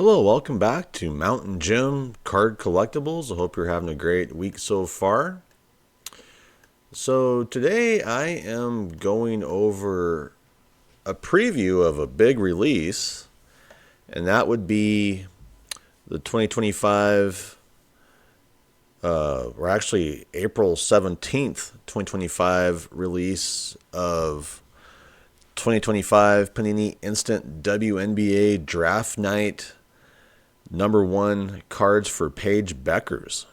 Hello, welcome back to Mountain Gym Card Collectibles. I hope you're having a great week so far. So today I am going over a preview of a big release, and that would be the 2025, or actually April 17th, 2025 release of 2025 Panini Instant WNBA Draft Night #1 cards for Paige Bueckers.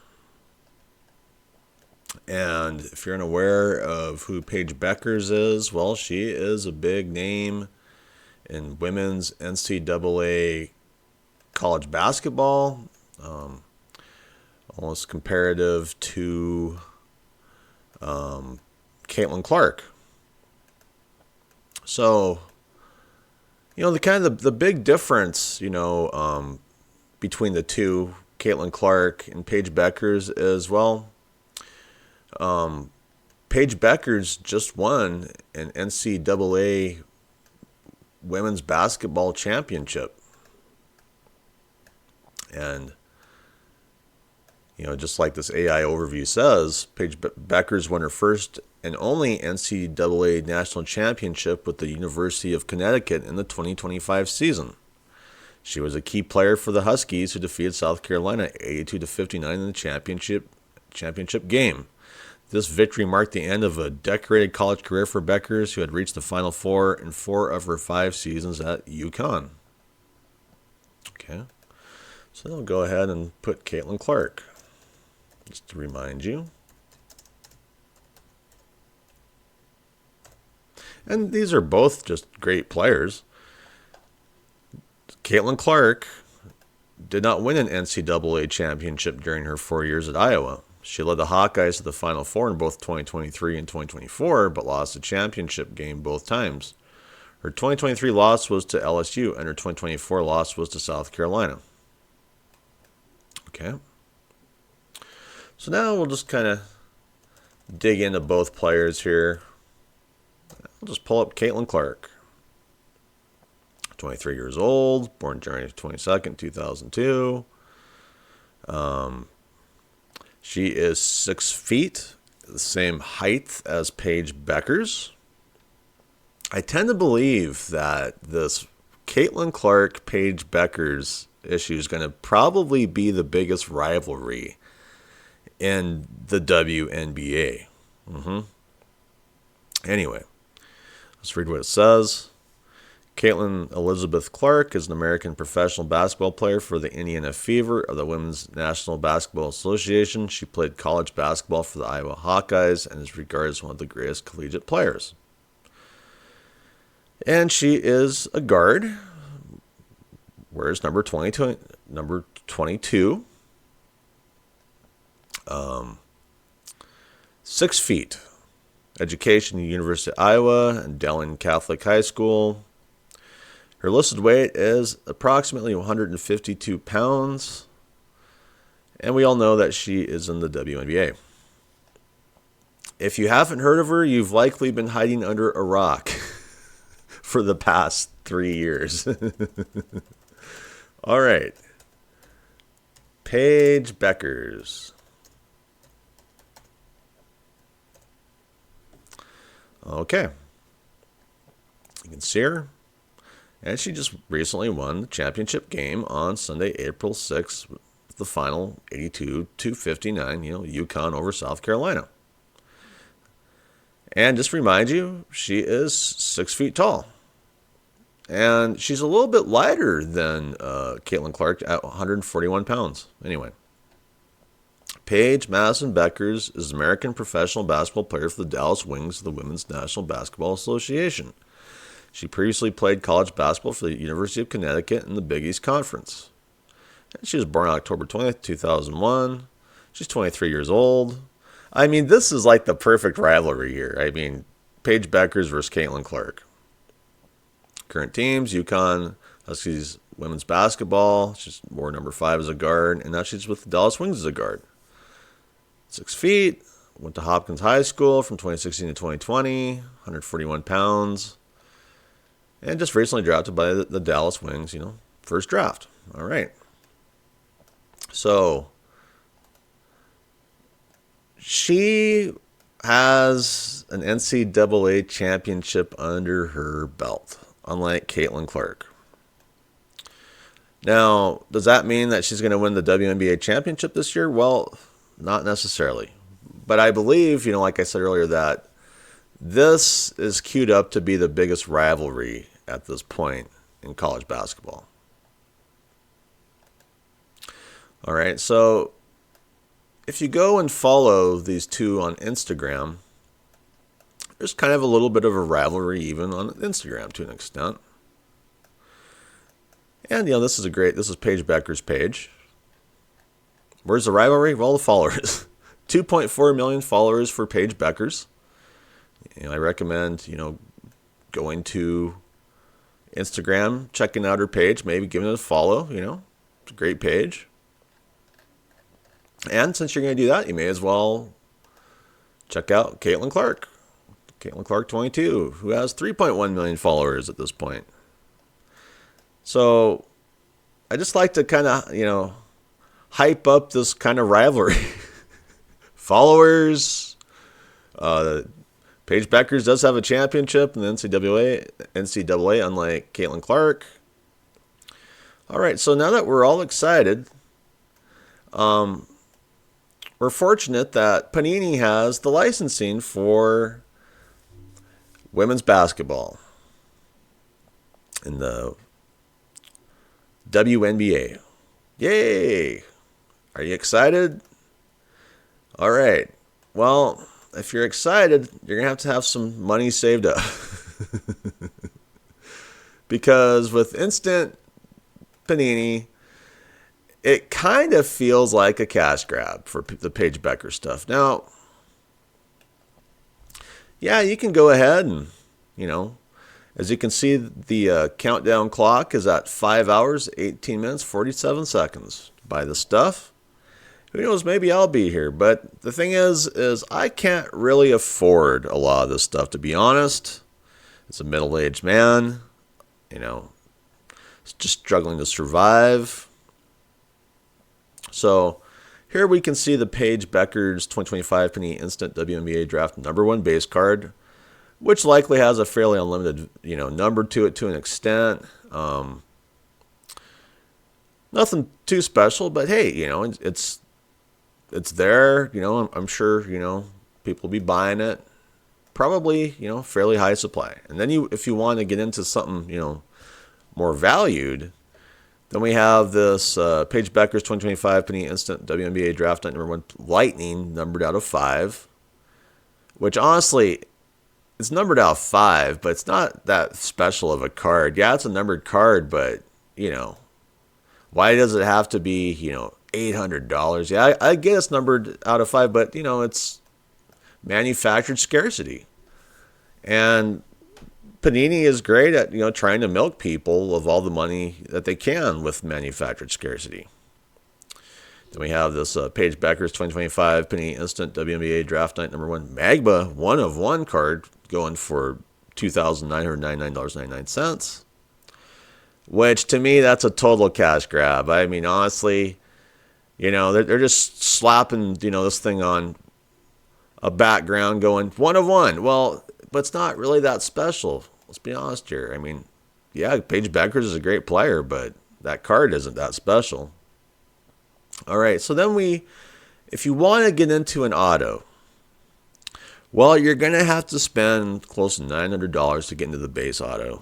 And if you're unaware of who Paige Bueckers is, well, she is a big name in women's NCAA college basketball, almost comparative to Caitlin Clark. So, the big difference, between the two, Caitlin Clark and Paige Bueckers, is, Paige Bueckers just won an NCAA women's basketball championship. And, just like this AI overview says, Paige Bueckers won her first and only NCAA national championship with the University of Connecticut in the 2025 season. She was a key player for the Huskies, who defeated South Carolina 82-59 in the championship game. This victory marked the end of a decorated college career for Bueckers, who had reached the Final Four in 4 of her 5 seasons at UConn. Okay, so I'll go ahead and put Caitlin Clark, just to remind you. And these are both just great players. Caitlin Clark did not win an NCAA championship during her 4 years at Iowa. She led the Hawkeyes to the Final Four in both 2023 and 2024, but lost the championship game both times. Her 2023 loss was to LSU, and her 2024 loss was to South Carolina. Okay. So now we'll just kind of dig into both players here. I'll just pull up Caitlin Clark. 23 years old, born January 22nd, 2002. She is 6 feet, the same height as Paige Bueckers. I tend to believe that this Caitlin Clark Paige Bueckers issue is going to probably be the biggest rivalry in the WNBA. Anyway, let's read what it says. Caitlin Elizabeth Clark is an American professional basketball player for the Indiana Fever of the Women's National Basketball Association. She played college basketball for the Iowa Hawkeyes and is regarded as one of the greatest collegiate players. And she is a guard, wears number 22. 6 feet. Education, University of Iowa and Dellin Catholic High School. Her listed weight is approximately 152 pounds, and we all know that she is in the WNBA. If you haven't heard of her, you've likely been hiding under a rock for the past 3 years. All right. Paige Bueckers. Okay. You can see her. And she just recently won the championship game on Sunday, April 6th, with the final 82-59, UConn over South Carolina. And just to remind you, she is 6 feet tall. And she's a little bit lighter than Caitlin Clark at 141 pounds. Anyway, Paige Madison Bueckers is an American professional basketball player for the Dallas Wings of the Women's National Basketball Association. She previously played college basketball for the University of Connecticut in the Big East Conference. And she was born October 20th, 2001. She's 23 years old. I mean, this is like the perfect rivalry here. I mean, Paige Bueckers versus Caitlin Clark. Current teams, UConn Huskies women's basketball. She's wore number 5 as a guard, and now she's with the Dallas Wings as a guard. 6 feet, went to Hopkins High School from 2016 to 2020, 141 pounds. And just recently drafted by the Dallas Wings, first draft. All right. So she has an NCAA championship under her belt, unlike Caitlin Clark. Now, does that mean that she's going to win the WNBA championship this year? Well, not necessarily. But I believe, like I said earlier, that this is queued up to be the biggest rivalry at this point in college basketball. All right, so if you go and follow these two on Instagram, there's kind of a little bit of a rivalry even on Instagram to an extent. And, this is Paige Bueckers' page. Where's the rivalry? Well, the followers. 2.4 million followers for Paige Bueckers. I recommend, going to Instagram, checking out her page, maybe giving it a follow, It's a great page. And since you're going to do that, you may as well check out Caitlin Clark. Caitlin Clark 22, who has 3.1 million followers at this point. So I just like to kind of, hype up this kind of rivalry. Followers. Paige Bueckers does have a championship in the NCAA, unlike Caitlin Clark. All right, so now that we're all excited, we're fortunate that Panini has the licensing for women's basketball in the WNBA. Yay! Are you excited? All right. Well, if you're excited, you're going to have some money saved up. Because with instant Panini, it kind of feels like a cash grab for the Paige Bueckers stuff. Now, yeah, you can go ahead and, as you can see, the countdown clock is at 5 hours, 18 minutes, 47 seconds to buy the stuff. Who knows, maybe I'll be here. But the thing is I can't really afford a lot of this stuff, to be honest. As a middle-aged man, just struggling to survive. So here we can see the Paige Bueckers 2025 Panini Instant WNBA Draft #1 base card, which likely has a fairly unlimited, number to it to an extent. Nothing too special, but hey, it's there. I'm sure, people will be buying it. Probably, fairly high supply. And then if you want to get into something, more valued, then we have this Paige Bueckers 2025 Panini Instant WNBA Draft Night #1 Lightning, numbered out of 5, which honestly, it's numbered out of 5, but it's not that special of a card. Yeah, it's a numbered card, but, why does it have to be, $800? Yeah, I get it's numbered out of 5, but, it's manufactured scarcity. And Panini is great at, trying to milk people of all the money that they can with manufactured scarcity. Then we have this Paige Bueckers 2025 Panini Instant WNBA Draft Night #1 Magma 1/1 card going for $2,999.99. Which, to me, that's a total cash grab. I mean, honestly, they're just slapping, this thing on a background going 1/1. Well, but it's not really that special. Let's be honest here. I mean, yeah, Paige Bueckers is a great player, but that card isn't that special. All right, so then if you want to get into an auto, well, you're going to have to spend close to $900 to get into the base auto.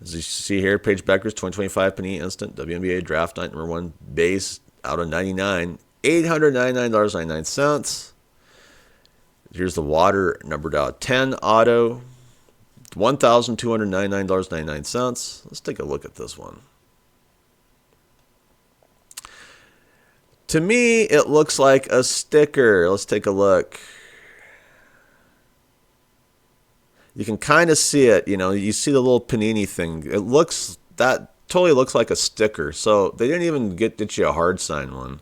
As you see here, Paige Bueckers 2025 Panini Instant WNBA Draft Night #1 base out of 99, $899.99. Here's the water numbered out 10 auto, $1,299.99. Let's take a look at this one. To me, it looks like a sticker. Let's take a look. You can kind of see it, you see the little Panini thing. That totally looks like a sticker. So they didn't even get you a hard sign one.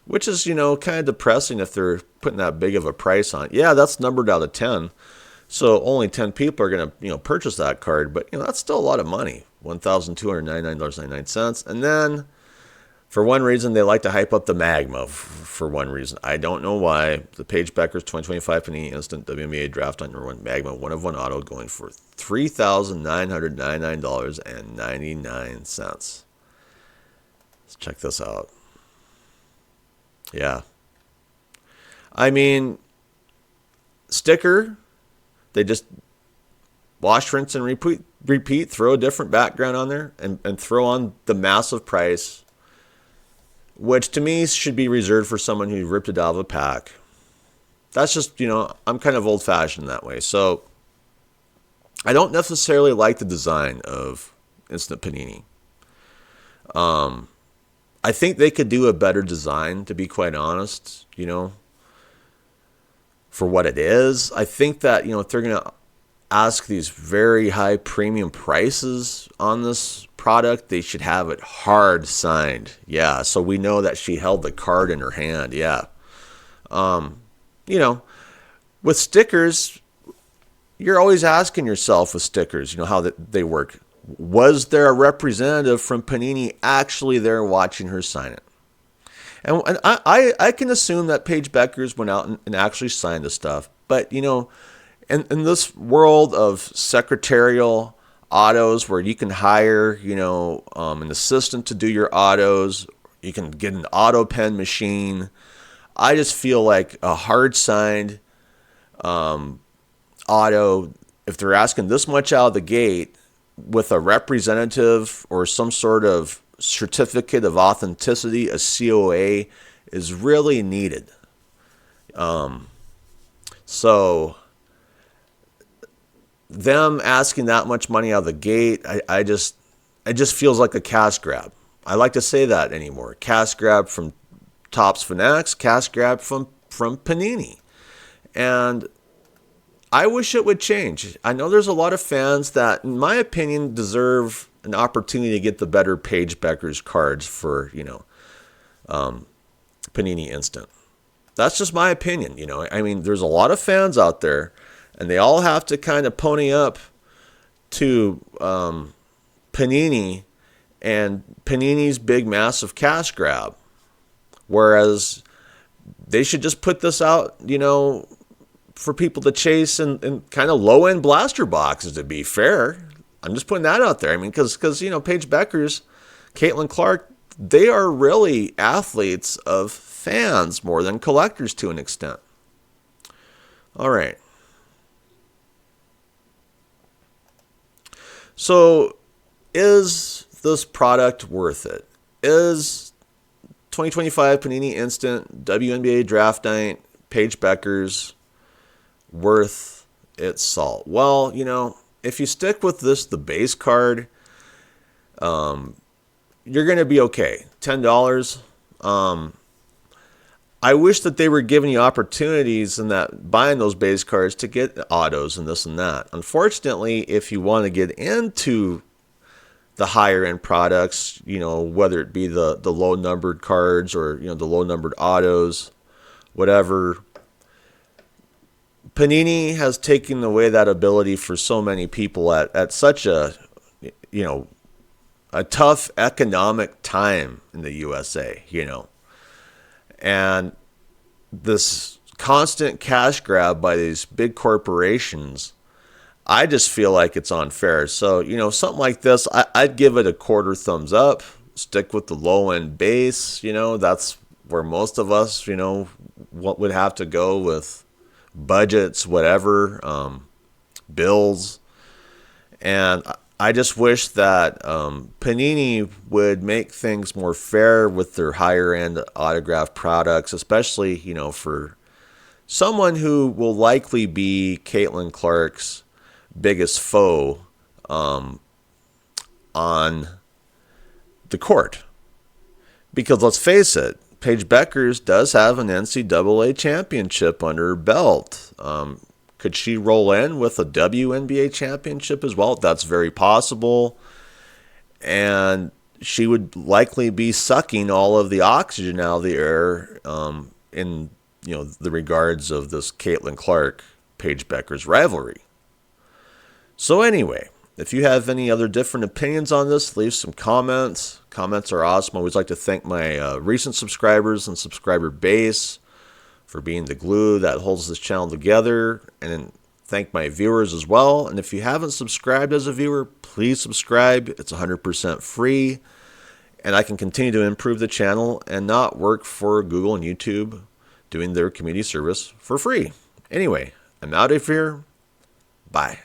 Which is, kind of depressing if they're putting that big of a price on it. Yeah, that's numbered out of 10. So only 10 people are going to, purchase that card, but that's still a lot of money. $1,299.99. And then for one reason, they like to hype up the Magma for one reason. I don't know why. The Paige Bueckers 2025 Panini Instant WNBA Draft Night #1 Magma 1/1 auto going for $3,999.99. Let's check this out. Yeah. I mean, sticker, they just wash, rinse, and repeat, throw a different background on there, and throw on the massive price, which to me should be reserved for someone who ripped it out of a pack. That's just, I'm kind of old-fashioned that way. So I don't necessarily like the design of Instant Panini. I think they could do a better design, to be quite honest, for what it is. I think that, if they're going to ask these very high premium prices on this product, they should have it hard signed. Yeah, so we know that she held the card in her hand. Yeah. With stickers, you're always asking yourself with stickers, how they work. Was there a representative from Panini actually there watching her sign it? And I can assume that Paige Bueckers went out and actually signed the stuff. But, in this world of secretarial autos where you can hire, an assistant to do your autos, you can get an auto pen machine. I just feel like a hard signed auto, if they're asking this much out of the gate with a representative or some sort of certificate of authenticity, a COA, is really needed. So them asking that much money out of the gate, it just feels like a cash grab. I like to say that anymore. Cash grab from Topps Fanatics, cash grab from Panini. And I wish it would change. I know there's a lot of fans that, in my opinion, deserve an opportunity to get the better Paige Bueckers cards for, Panini Instant. That's just my opinion. I mean, there's a lot of fans out there, and they all have to kind of pony up to Panini and Panini's big, massive cash grab. Whereas they should just put this out, for people to chase in kind of low-end blaster boxes, to be fair. I'm just putting that out there. I mean, because Paige Bueckers, Caitlin Clark, they are really athletes of fans more than collectors to an extent. All right. So is this product worth it? Is 2025 Panini Instant WNBA Draft Night Paige Bueckers worth its salt? Well, if you stick with the base card, you're going to be okay. $10. I wish that they were giving you opportunities in that buying those base cards to get autos and this and that. Unfortunately, if you want to get into the higher end products, whether it be the low numbered cards or, the low numbered autos, whatever, Panini has taken away that ability for so many people at such a tough economic time in the USA, And this constant cash grab by these big corporations, I just feel like it's unfair. So, something like this, I'd give it a quarter thumbs up, stick with the low end base. That's where most of us, what would have to go with budgets, whatever, bills. And I just wish that Panini would make things more fair with their higher end autographed products, especially, for someone who will likely be Caitlin Clark's biggest foe on the court. Because let's face it, Paige Bueckers does have an NCAA championship under her belt. Could she roll in with a WNBA championship as well? That's very possible. And she would likely be sucking all of the oxygen out of the air in the regards of this Caitlin Clark Paige Bueckers rivalry. So anyway, if you have any other different opinions on this, leave some comments. Comments are awesome. I always like to thank my recent subscribers and subscriber base for being the glue that holds this channel together, and thank my viewers as well. And if you haven't subscribed as a viewer, please subscribe. It's 100% free, and I can continue to improve the channel and not work for Google and YouTube doing their community service for free. Anyway, I'm out of here. Bye.